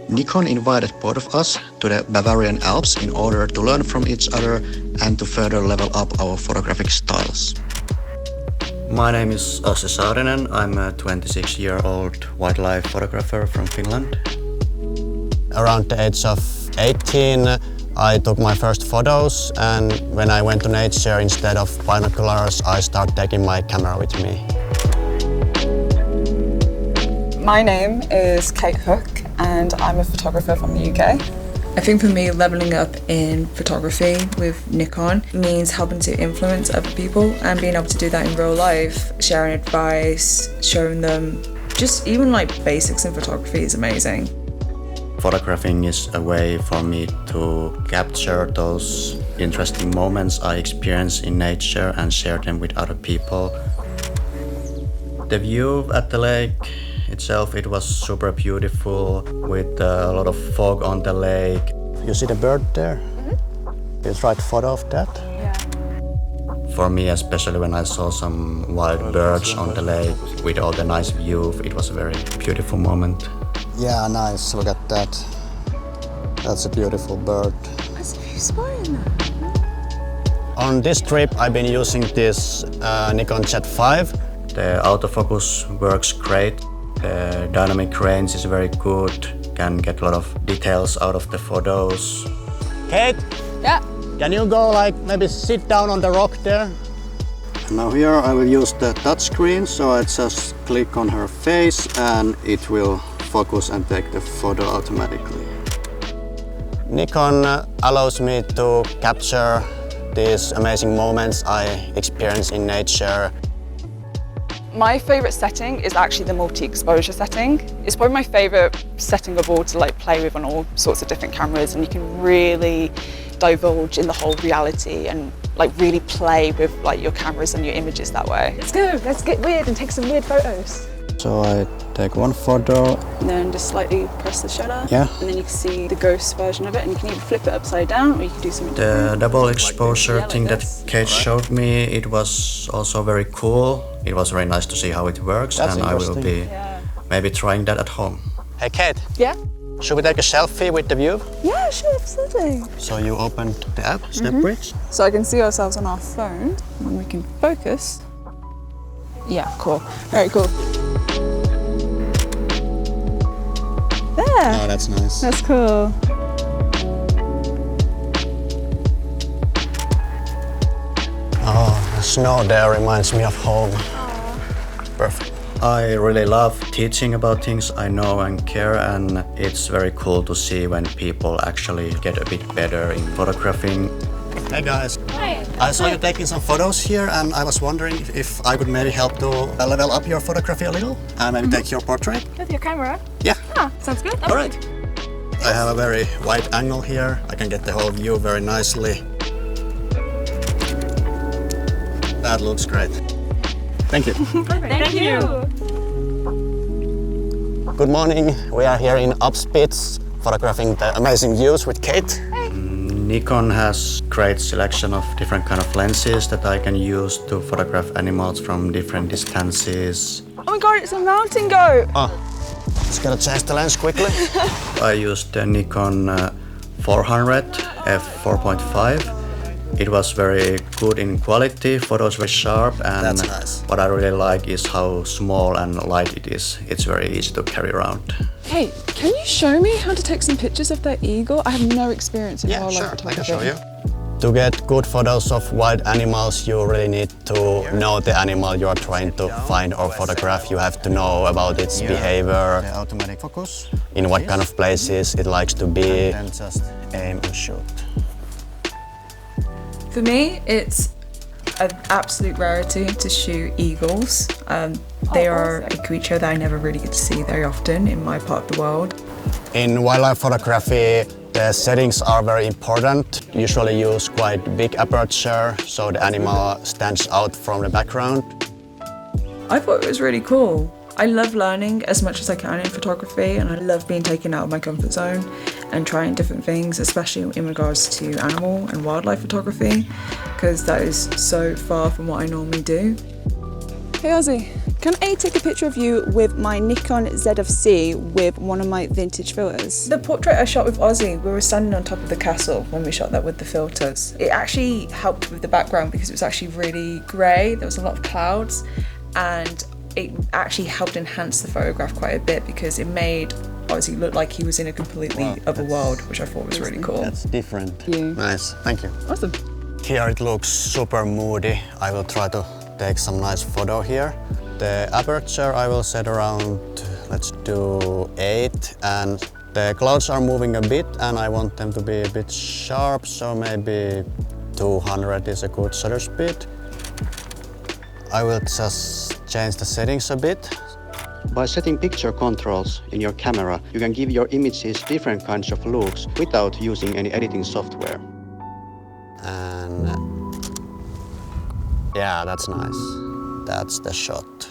Nikon invited both of us to the Bavarian Alps in order to learn from each other and to further level up our photographic styles. My name is Ossi Saarinen. I'm a 26-year-old wildlife photographer from Finland. Around the age of 18, I took my first photos, and when I went to nature, instead of binoculars, I started taking my camera with me. My name is Kate Hook, and I'm a photographer from the UK. I think for me, leveling up in photography with Nikon means helping to influence other people and being able to do that in real life, sharing advice, showing them just even like basics in photography is amazing. Photographing is a way for me to capture those interesting moments I experience in nature and share them with other people. The view at the lake itself, it was super beautiful with a lot of fog on the lake. You see the bird there? Mm-hmm. You tried a photo of that? Yeah. For me, especially when I saw some wild birds on the lake with all the nice view, it was a very beautiful moment. Yeah, nice. Look at that. That's a beautiful bird. What's you spotting that? On this trip, I've been using this Nikon Z5. The autofocus works great. The dynamic range is very good. Can get a lot of details out of the photos. Kate? Yeah? Can you go maybe sit down on the rock there? Now here I will use the touchscreen, so I just click on her face and it will focus and take the photo automatically. Nikon allows me to capture these amazing moments I experience in nature. My favourite setting is actually the multi-exposure setting. It's probably my favourite setting of all to play with on all sorts of different cameras, and you can really divulge in the whole reality and really play with your cameras and your images that way. Let's go, let's get weird and take some weird photos. So I take one photo. And then just slightly press the shutter. Yeah. And then you can see the ghost version of it, and you can either flip it upside down or you can do something different. The double exposure thing that Kate showed me, it was also very cool. It was very nice to see how it works. That's and I will be maybe trying that at home. Hey Kate. Yeah? Should we take a selfie with the view? Yeah, sure, absolutely. So you opened the app, SnapBridge? So I can see ourselves on our phone and we can focus. Yeah, cool. Very cool. There. Oh, that's nice. That's cool. Oh, the snow there reminds me of home. Aww. Perfect. I really love teaching about things I know and care, and it's very cool to see when people actually get a bit better in photographing. Hey guys. Hi. I saw you taking some photos here, and I was wondering if I could maybe help to level up your photography a little and maybe take your portrait. With your camera? Yeah. Ah, sounds good. All right. I have a very wide angle here. I can get the whole view very nicely. That looks great. Thank you. Perfect. Thank you. Good morning. We are here in Upspitz, photographing the amazing views with Kate. Hey. Nikon has great selection of different kind of lenses that I can use to photograph animals from different distances. Oh my god, it's a mountain goat! Oh, just gotta change the lens quickly. I used the Nikon 400 f4.5. It was very good in quality, photos were sharp, and that's nice. What I really like is how small and light it is. It's very easy to carry around. Hey, can you show me how to take some pictures of that eagle? I have no experience in wildlife photography. I can show you. To get good photos of wild animals, you really need to know the animal you are trying to find or photograph. You have to know about its behavior, the automatic focus, in what kind of places it likes to be, and then just aim and shoot. For me, it's an absolute rarity to shoot eagles. They are a creature that I never really get to see very often in my part of the world. In wildlife photography, the settings are very important. Usually use quite big aperture, so the animal stands out from the background. I thought it was really cool. I love learning as much as I can in photography, and I love being taken out of my comfort zone and trying different things, especially in regards to animal and wildlife photography, because that is so far from what I normally do. Hey Ossi, can I take a picture of you with my Nikon Z with one of my vintage filters? The portrait I shot with Ossi, we were standing on top of the castle when we shot that with the filters. It actually helped with the background because it was actually really grey, there was a lot of clouds, and it actually helped enhance the photograph quite a bit because it made Ossi look like he was in a completely other world, which I thought was really cool. That's different. Yeah. Nice, thank you. Awesome. Here it looks super moody. I will try to take some nice photo here. The aperture I will set around, let's do 8, and the clouds are moving a bit and I want them to be a bit sharp, so maybe 200 is a good shutter speed. I will just change the settings a bit. By setting picture controls in your camera, you can give your images different kinds of looks without using any editing software. And yeah, that's nice. That's the shot.